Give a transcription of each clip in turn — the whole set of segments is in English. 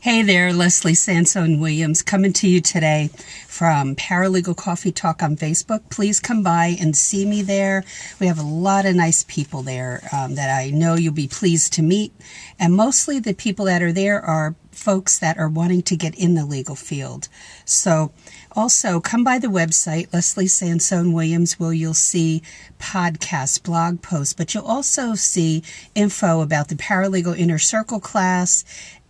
Hey there, Leslie Sansone Williams coming to you today from Paralegal Coffee Talk on Facebook. Please come by and see me there. We have a lot of nice people there that I know you'll be pleased to meet. And mostly the people that are there are folks that are wanting to get in the legal field. So also come by the website, Leslie Sansone Williams, where you'll see podcasts, blog posts, but you'll also see info about the Paralegal Inner Circle class.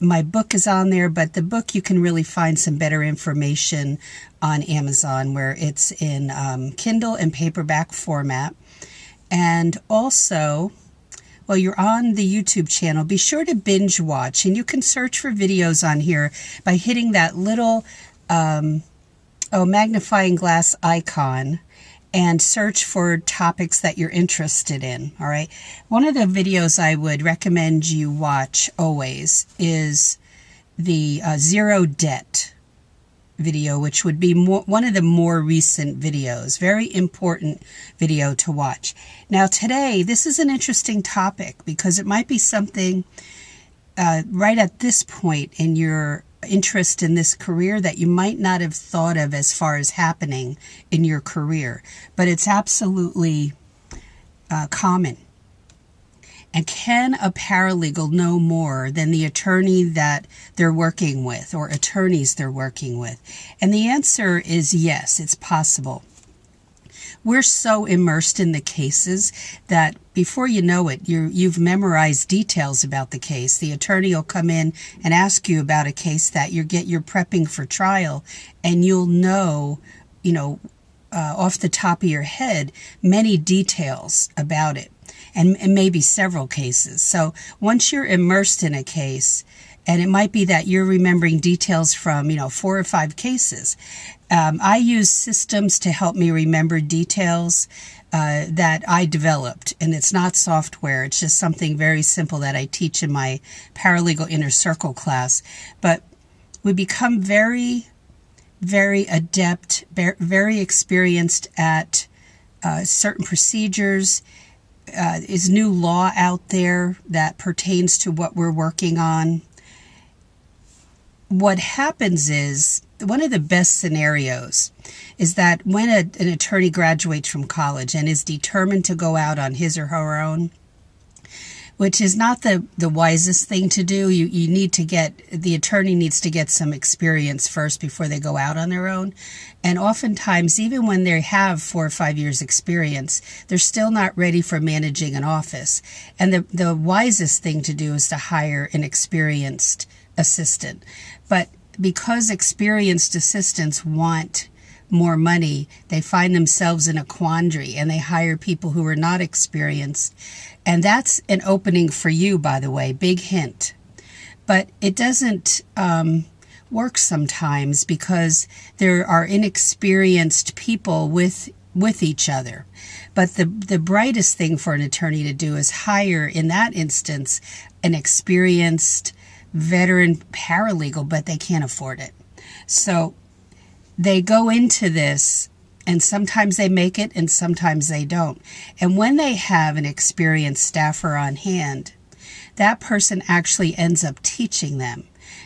My book is on there, but the book you can really find some better information on Amazon, where it's in Kindle and paperback format. And also, while you're on the YouTube channel, be sure to binge watch, and you can search for videos on here by hitting that little magnifying glass icon and search for topics that you're interested in, all right? One of the videos I would recommend you watch always is the Zero Debt video, which would be one of the more recent videos. Very important video to watch. Now today, this is an interesting topic because it might be something right at this point in your interest in this career that you might not have thought of as far as happening in your career, but it's absolutely common. And can a paralegal know more than the attorney that they're working with or attorneys they're working with? And the answer is yes, it's possible. We're so immersed in the cases that before you know it, you've memorized details about the case. The attorney will come in and ask you about a case that you're prepping for trial, and you'll know, off the top of your head, many details about it, and maybe several cases. So once you're immersed in a case, and it might be that you're remembering details from, 4 or 5 cases. I use systems to help me remember details that I developed. And it's not software. It's just something very simple that I teach in my Paralegal Inner Circle class. But we become very, very adept, very experienced at certain procedures. Is new law out there that pertains to what we're working on? What happens is, one of the best scenarios is that when an attorney graduates from college and is determined to go out on his or her own, which is not the wisest thing to do. The attorney needs to get some experience first before they go out on their own. And oftentimes, even when they have 4 or 5 years experience, they're still not ready for managing an office. And the wisest thing to do is to hire an experienced assistant. But because experienced assistants want more money, they find themselves in a quandary, and they hire people who are not experienced. And that's an opening for you, by the way, big hint. But it doesn't work sometimes because there are inexperienced people with each other. But the brightest thing for an attorney to do is hire, in that instance, an experienced veteran paralegal, but they can't afford it. So they go into this, and sometimes they make it and sometimes they don't. And when they have an experienced staffer on hand, that person actually ends up teaching them.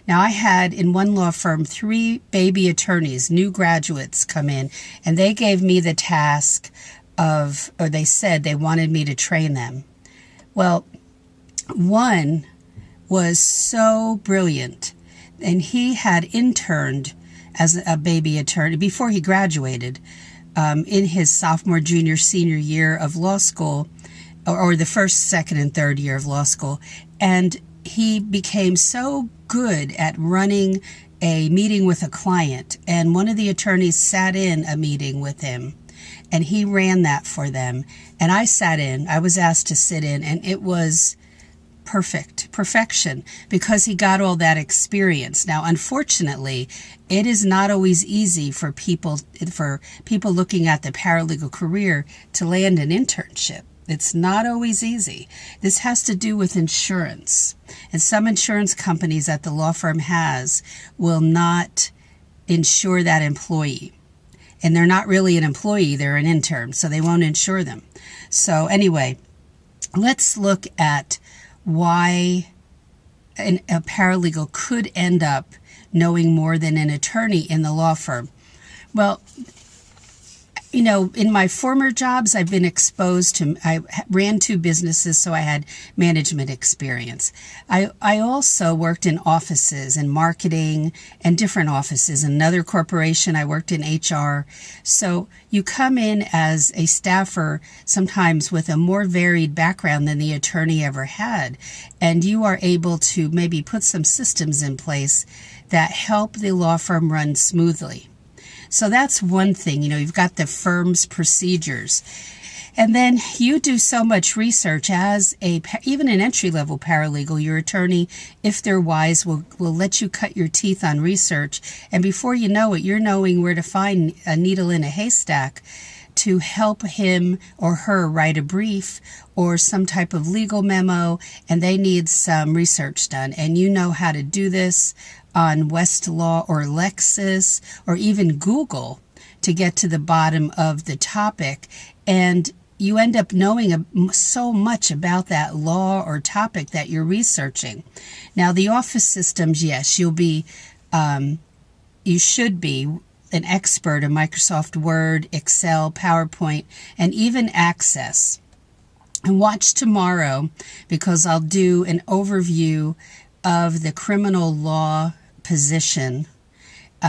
Now, I had in one law firm 3 baby attorneys, new graduates, come in, and they gave me the task or they said they wanted me to train them. Well, one was so brilliant, and he had interned as a baby attorney before he graduated in his sophomore, junior, senior year of law school, or the first, second, and third year of law school. And he became so good at running a meeting with a client, and one of the attorneys sat in a meeting with him, and he ran that for them. And I was asked to sit in, and it was perfection, because he got all that experience. Now, unfortunately, it is not always easy for people looking at the paralegal career to land an internship. It's not always easy. This has to do with insurance. And some insurance companies that the law firm has will not insure that employee. And they're not really an employee, they're an intern, so they won't insure them. So anyway, let's look at why a paralegal could end up knowing more than an attorney in the law firm. Well, in my former jobs, I've been exposed to, I ran two businesses, so I had management experience. I also worked in offices and marketing and different offices. In another corporation, I worked in HR. So you come in as a staffer, sometimes with a more varied background than the attorney ever had. And you are able to maybe put some systems in place that help the law firm run smoothly. So that's one thing, you've got the firm's procedures. And then you do so much research as even an entry-level paralegal. Your attorney, if they're wise, will let you cut your teeth on research. And before you know it, you're knowing where to find a needle in a haystack to help him or her write a brief or some type of legal memo, and they need some research done. And you know how to do this on Westlaw or Lexis or even Google to get to the bottom of the topic. And you end up knowing so much about that law or topic that you're researching. Now, the office systems, yes, you should be an expert in Microsoft Word, Excel, PowerPoint, and even Access. And watch tomorrow, because I'll do an overview of the criminal law position.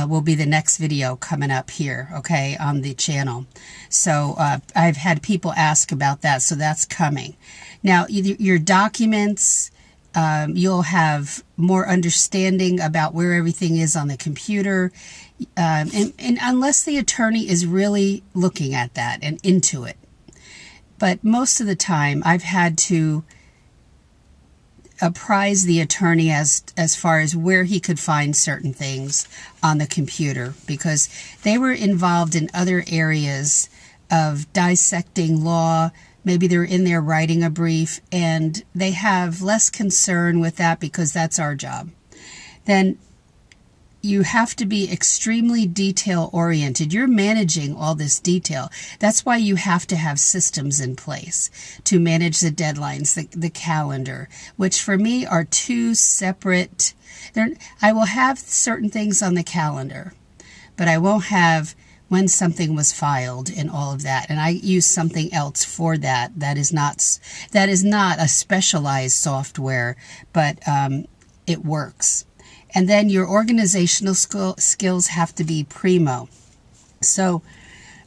Will be the next video coming up here, okay, on the channel. So I've had people ask about that, so that's coming. Now, your documents, you'll have more understanding about where everything is on the computer. And unless the attorney is really looking at that and into it. But most of the time, I've had to apprise the attorney as far as where he could find certain things on the computer, because they were involved in other areas of dissecting law. Maybe they're in there writing a brief, and they have less concern with that because that's our job. Then you have to be extremely detail-oriented. You're managing all this detail. That's why you have to have systems in place to manage the deadlines, the calendar, which for me are two separate. I will have certain things on the calendar, but I won't have when something was filed and all of that. And I use something else for that. That is not a specialized software, but it works. And then your organizational skills have to be primo. So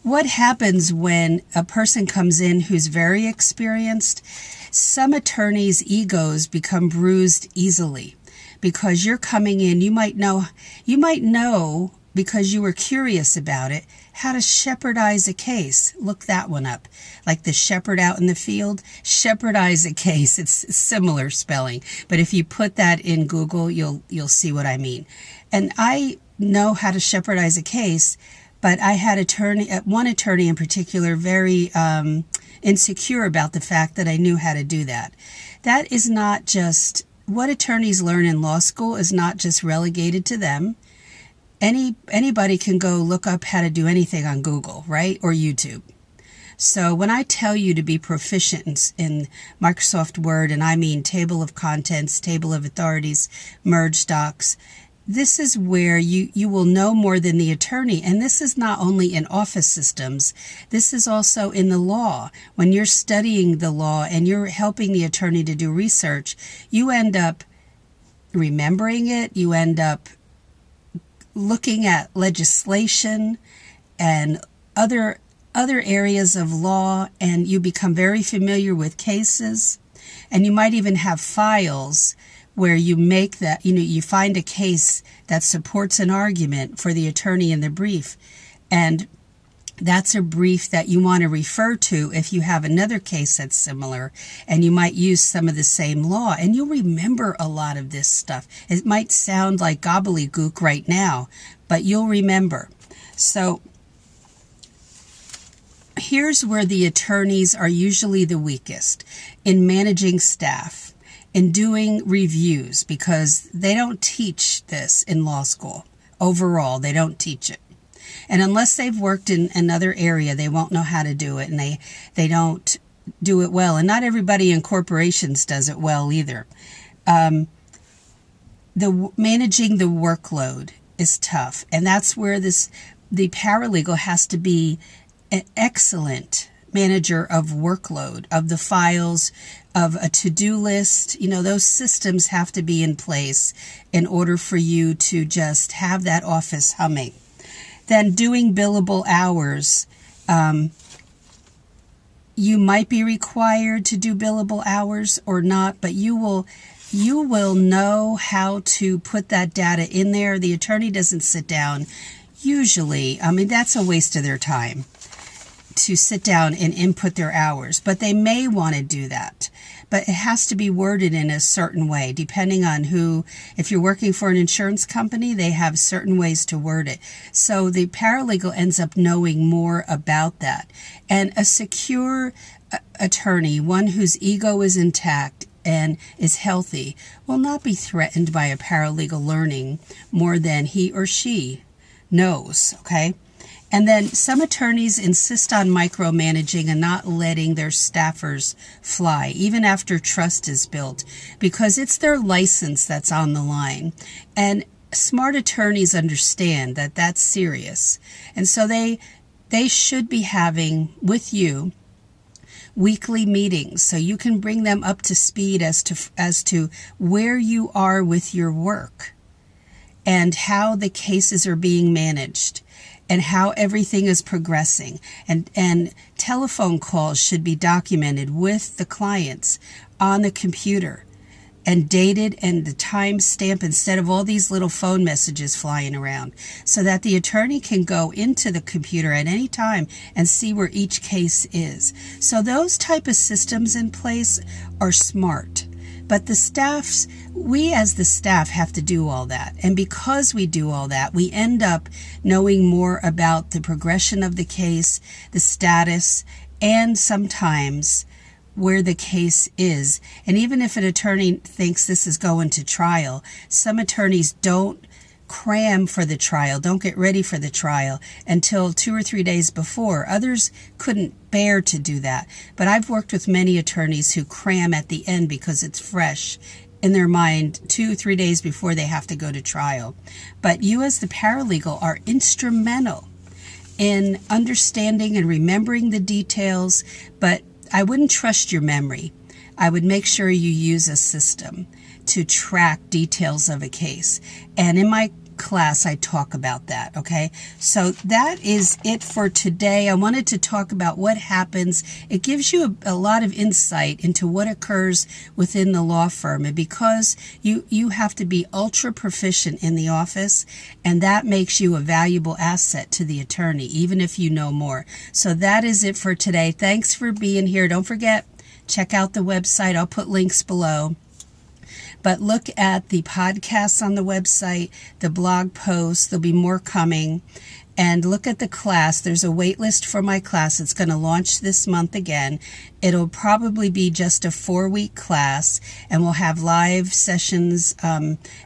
what happens when a person comes in who's very experienced? Some attorneys' egos become bruised easily because you're coming in. You might know because you were curious about it, how to shepherdize a case. Look that one up. Like the shepherd out in the field, shepherdize a case. It's similar spelling. But if you put that in Google, you'll see what I mean. And I know how to shepherdize a case, but I had one attorney in particular very insecure about the fact that I knew how to do that. That is not just what attorneys learn in law school is not just relegated to them. Anybody can go look up how to do anything on Google, right? Or YouTube. So when I tell you to be proficient in Microsoft Word, and I mean table of contents, table of authorities, merge docs, this is where you will know more than the attorney. And this is not only in office systems, this is also in the law. When you're studying the law and you're helping the attorney to do research, you end up remembering it, you end up looking at legislation and other areas of law, and you become very familiar with cases. And you might even have files where you make that, you find a case that supports an argument for the attorney in the brief. And that's a brief that you want to refer to if you have another case that's similar, and you might use some of the same law, and you'll remember a lot of this stuff. It might sound like gobbledygook right now, but you'll remember. So here's where the attorneys are usually the weakest: in managing staff, in doing reviews, because they don't teach this in law school. Overall, they don't teach it. And unless they've worked in another area, they won't know how to do it, and they don't do it well. And not everybody in corporations does it well either. managing the workload is tough, and that's where the paralegal has to be an excellent manager of workload, of the files, of a to-do list. Those systems have to be in place in order for you to just have that office humming. Then doing billable hours. You might be required to do billable hours or not, but you will know how to put that data in there. The attorney doesn't sit down. Usually, that's a waste of their time to sit down and input their hours, but they may want to do that. But it has to be worded in a certain way, depending on who. If you're working for an insurance company, they have certain ways to word it. So the paralegal ends up knowing more about that. And a secure attorney, one whose ego is intact and is healthy, will not be threatened by a paralegal learning more than he or she knows, okay? And then some attorneys insist on micromanaging and not letting their staffers fly, even after trust is built, because it's their license that's on the line. And smart attorneys understand that that's serious. And so they should be having with you weekly meetings so you can bring them up to speed as to where you are with your work and how the cases are being managed and how everything is progressing. And telephone calls should be documented with the clients on the computer and dated and the time stamp instead of all these little phone messages flying around, so that the attorney can go into the computer at any time and see where each case is. So those type of systems in place are smart. But we as the staff have to do all that. And because we do all that, we end up knowing more about the progression of the case, the status, and sometimes where the case is. And even if an attorney thinks this is going to trial, some attorneys don't cram for the trial, don't get ready for the trial until 2 or 3 days before. Others couldn't bear to do that. But I've worked with many attorneys who cram at the end because it's fresh in their mind 2 or 3 days before they have to go to trial. But you as the paralegal are instrumental in understanding and remembering the details, but I wouldn't trust your memory. I would make sure you use a system to track details of a case. And in my class, I talk about that, okay? So that is it for today. I wanted to talk about what happens. It gives you a lot of insight into what occurs within the law firm. And because you have to be ultra proficient in the office, and that makes you a valuable asset to the attorney, even if you know more. So that is it for today. Thanks for being here. Don't forget, check out the website. I'll put links below. But look at the podcasts on the website, the blog posts. There'll be more coming. And look at the class. There's a wait list for my class. It's going to launch this month again. It'll probably be just a 4-week class, and we'll have live sessions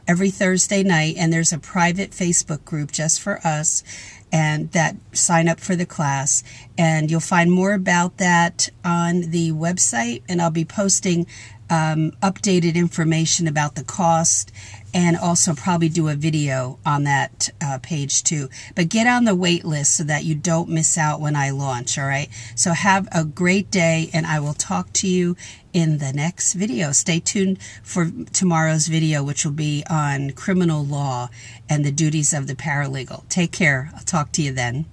every Thursday night. And there's a private Facebook group just for us, and that sign up for the class. And you'll find more about that on the website, and I'll be posting updated information about the cost, and also probably do a video on that page too. But get on the wait list so that you don't miss out when I launch, all right? So have a great day, and I will talk to you in the next video. Stay tuned for tomorrow's video, which will be on criminal law and the duties of the paralegal. Take care. I'll talk to you then.